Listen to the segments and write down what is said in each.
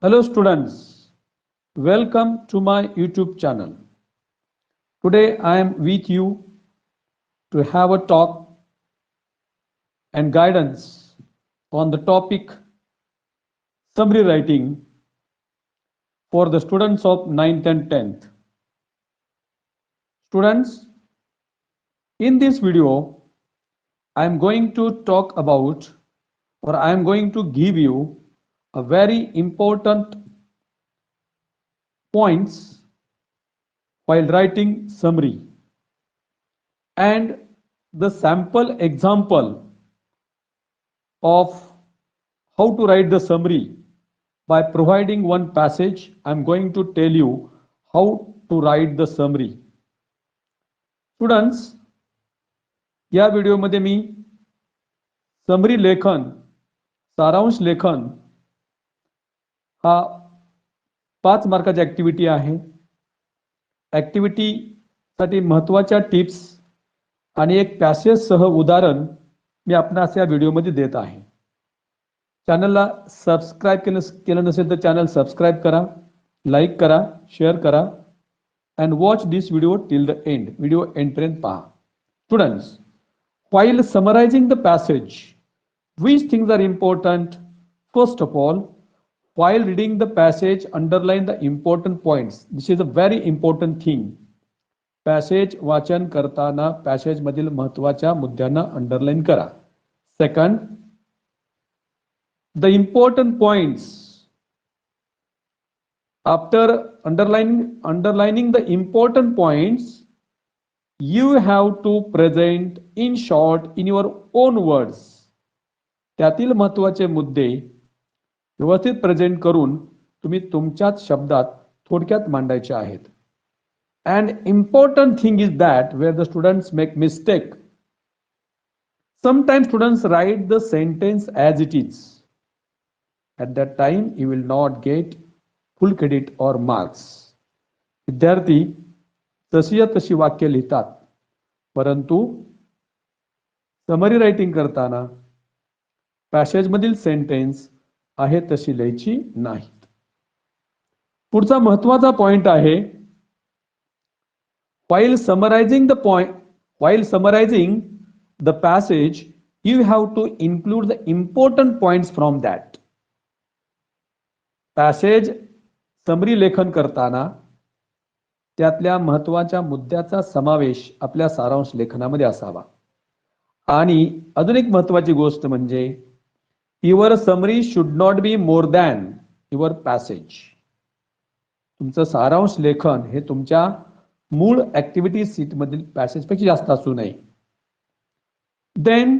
Hello students, welcome to my YouTube channel. Today I am with you to have a talk and guidance on the topic summary writing for the students of 9th and 10th. Students, in this video I am going to talk about or I am going to give you a very important points while writing summary and the sample example of how to write the summary. By providing one passage, I'm going to tell you how to write the summary. Students, या व्हिडिओमध्ये मी summary लेखन, सारांश लेखन हा 5 मार्काची activity आहे. Activity साठी महत्त्वाच्या tips आणि एक पॅसेज सह उदाहरण मी आपणास या व्हिडिओमध्ये देत आहे. चॅनलला सबस्क्राइब केलं नसेल तर चॅनल सबस्क्राइब करा, लाईक करा, शेअर करा and watch this video till the end. Video end पर्यंत पहा. Students, while summarizing the passage, which things are important? First of all, while reading the passage, underline the important points. This is a very important thing. Passage वाचन करताना passage मधील महत्त्वाच्या मुद्द्यांना underline करा. Second, the important points. After underlining the important points, you have to present in short in your own words. त्यातील महत्त्वाचे मुद्दे व्यवस्थित present करून तुम्ही तुमच्याच शब्दात थोडक्यात मांडायचे आहेत. And important thing is that where the students make mistake. Sometimes students write the sentence as it is. At that time you will not get full credit or marks. विद्यार्थी तशी तशी वाक्य लिहितात, परंतु समरी रायटिंग करताना passage मधील sentence आहे तशी लिहायची नाहीत. पुढचा महत्त्वाचा पॉइंट आहे, while summarizing the passage, you have to include the important points from that. Passage summary लेखन करताना त्यातल्या महत्त्वाच्या मुद्द्याचा समावेश आपल्या सारांश लेखनामध्ये असावा. आणि अजून एक महत्त्वाची गोष्ट म्हणजे your summary should not be more than your passage. तुमचं सारांश लेखन हे तुमच्या मूळ ऍक्टिव्हिटी सीट मधील पॅसेज पेक्षा जास्त असू नये. Then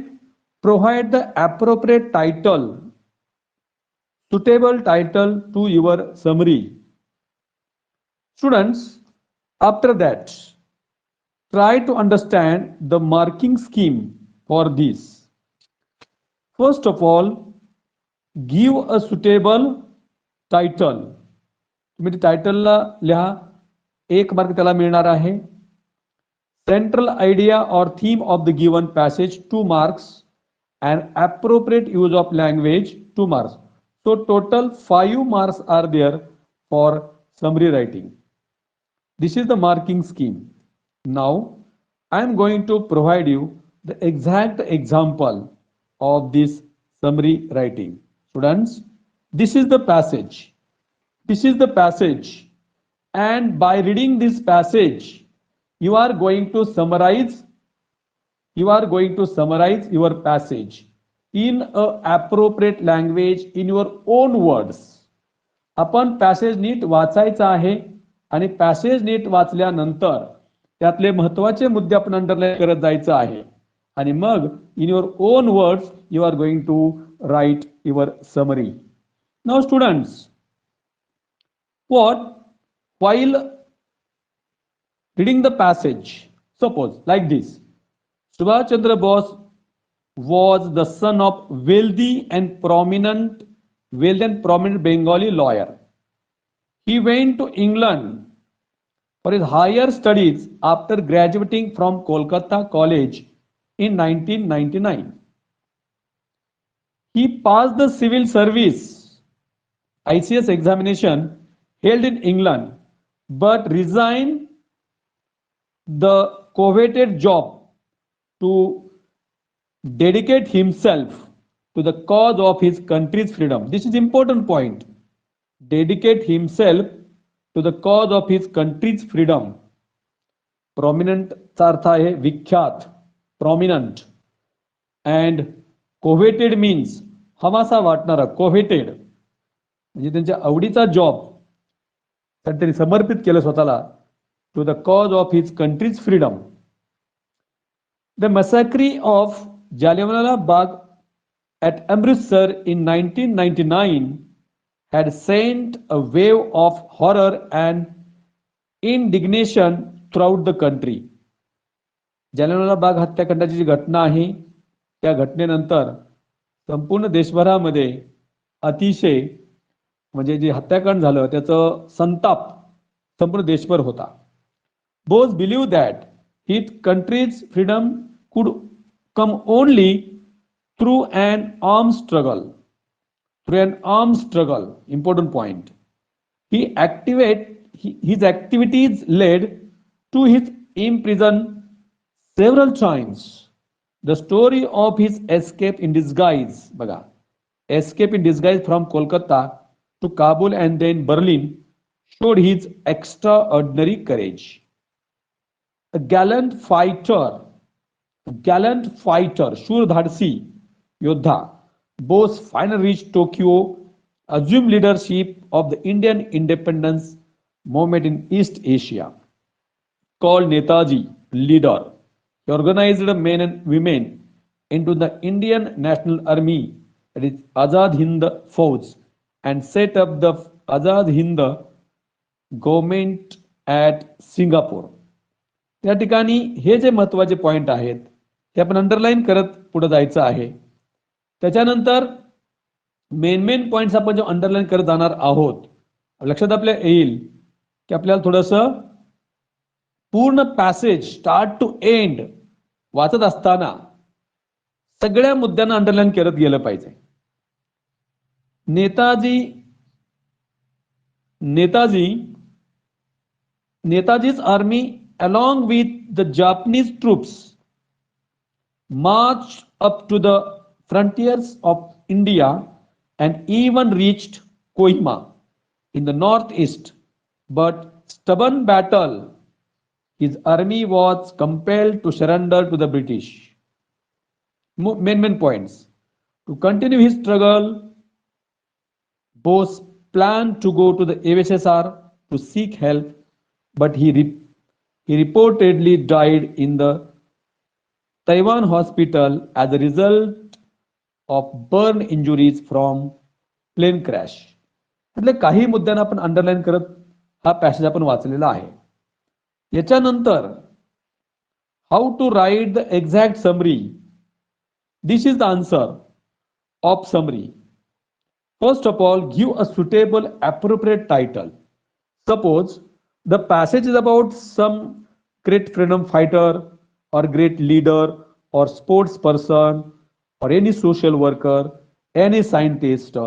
provide the appropriate title, suitable title to your summary. Students, after that, try to understand the marking scheme for this. First of all, give a suitable title. तुम्ही टायटलला लिहा, 1 mark त्याला मिळणार आहे. Central idea or theme of the given passage 2 marks and appropriate use of language 2 marks. So total 5 marks are there for summary writing. This is the marking scheme. Now I am going to provide you the exact example of this summary writing. Students, this is the passage. This is the passage. And by reading this passage, you are going to summarize your passage in a appropriate language in your own words. आपण passage NEET वाचायचा आहे आणि passage NEET वाचल्यानंतर त्यातले महत्त्वाचे मुद्दे आपण underline करत जायचं आहे आणि मग in your own words you are going to write your summary. Now students, while reading the passage, suppose like this, Subhash Chandra Bose was the son of wealthy and prominent Bengali lawyer. He went to England for his higher studies after graduating from Kolkata College in 1999. He passed the civil service ICS examination held in England, but resigned the coveted job to dedicate himself to the cause of his country's freedom. This is important point. Dedicate himself to the cause of his country's freedom. Prominent चा अर्थ आहे विख्यात, prominent. And coveted means हवासा वाटणारा, coveted म्हणजे त्यांच्या आवडीचा job त्यांनी समर्पित केलं स्वतःला to the cause of his country's freedom. The massacre of Jallianwala Bagh at Amritsar in 1999 had sent a wave of horror and indignation throughout the country. Jallianwala Bagh हत्याकांडाची जी घटना आहे त्या घटनेनंतर संपूर्ण देशभरामध्ये अतिशय म्हणजे जे हत्याकांड झालं त्याचं संताप संपूर्ण देशभर होता. Both believe that his country's freedom could come only through an armed struggle. Important point. His activities led to his imprisonment several times. The story of his escape in disguise, baga, escape in disguise from Kolkata to Kabul and then Berlin showed his extraordinary courage. A gallant fighter, शूर धाडसी योद्धा, Bose finally reached Tokyo, assumed leadership of the Indian independence movement in East Asia. Called Netaji leader, he organized men and women into the Indian National Army, that is Azad Hind Fauj, and set up the Azad Hind government at Singapore. त्या ठिकाणी हे जे महत्वाचे point आहेत ते आपण underline करत पुढे जायचं आहे. त्याच्यानंतर मेन पॉइंट्स आपण जो अंडरलाईन करत जाणार आहोत. लक्षात आपल्या येईल की आपल्याला थोडंसं पूर्ण पॅसेज स्टार्ट टू एंड वाचत असताना सगळ्या मुद्द्यांना अंडरलाईन करत गेलं पाहिजे. Netaji's army along with the Japanese troops marched up to the frontiers of India and even reached Kohima in the northeast, but stubborn battle, his army was compelled to surrender to the British. Main points. To continue his struggle, Bose planned to go to the USSR to seek help, but he reportedly died in the Taiwan hospital as a result of burn injuries from plane crash. એટલે काही मुद्द्यांना आपण underline करत हा passage आपण वाचलेला आहे. याच्यानंतर how to write the exact summary. This is the answer of summary. First of all, give a suitable appropriate title. Suppose the passage is about some great freedom fighter or great leader or sports person or any social worker, any scientist.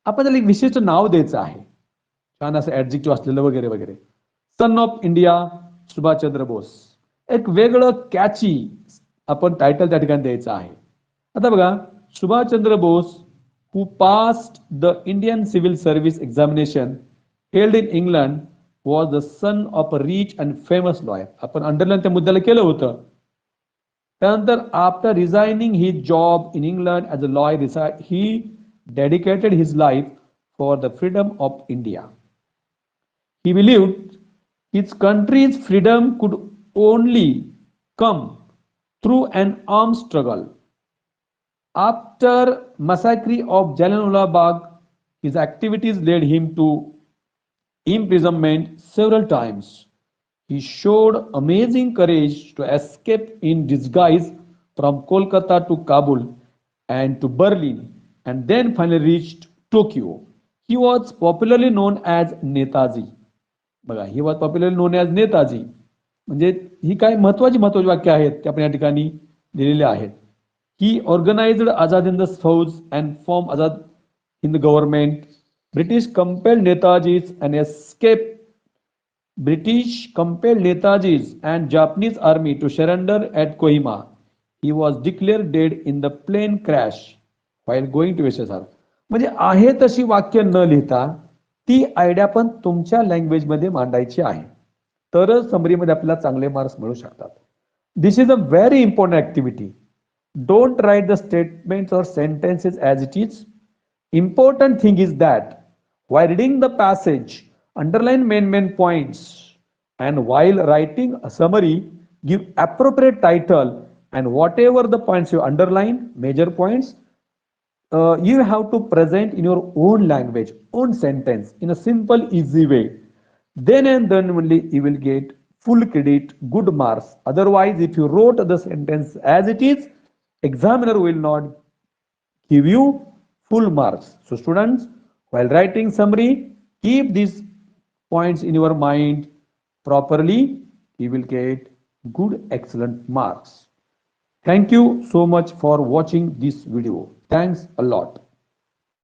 आपण त्याला एक विशिष्ट नाव द्यायचं आहे, छान असं adjective असलेलं वगैरे वगैरे. Son of India Subhashchandra Bose, एक वेगळं कॅची आपण टायटल त्या ठिकाणी द्यायचं आहे. आता बघा, Subhashchandra Bose who passed the Indian Civil Service examination held in England was the son of a rich and famous lawyer. आपण अंडरलाईन त्या मुद्द्याला केलं होतं. त्यानंतर after resigning his job in England as a lawyer, he dedicated his life for the freedom of India. He believed his country's freedom could only come through an armed struggle. After massacre of Jallianwala Bagh, his activities led him to imprisonment several times. He showed amazing courage to escape in disguise from Kolkata to Kabul and to Berlin, and then finally reached Tokyo. He was popularly known as Netaji. बघा, he was popularly known as Netaji. म्हणजे ही काय महत्वाची वाक्य आहेत ते आपण या ठिकाणी दिलेले आहेत. He organized Azad Hind Fauj and formed Azad Hind government. British compelled Netaji's and escape. British compelled Netaji's and Japanese army to surrender at Kohima. He was declared dead in the plane crash while going to USSR. म्हणजे आहे तशी वाक्य न लिहिता ती idea पण तुमच्या लँग्वेजमध्ये मांडायची आहे. तरच समरीमध्ये आपल्याला चांगले मार्क्स मिळू शकतात. This is a very important activity. Don't write the statements or sentences as it is. Important thing is that while reading the passage, underline main points, and while writing a summary, give appropriate title, and whatever the points you underline, major points, you have to present in your own language, own sentence, in a simple, easy way. Then and then only you will get full credit, good marks. Otherwise, if you wrote the sentence as it is, examiner will not give you full marks. So students, while writing summary, keep these points in your mind properly. You will get good, excellent marks. Thank you so much for watching this video. Thanks a lot.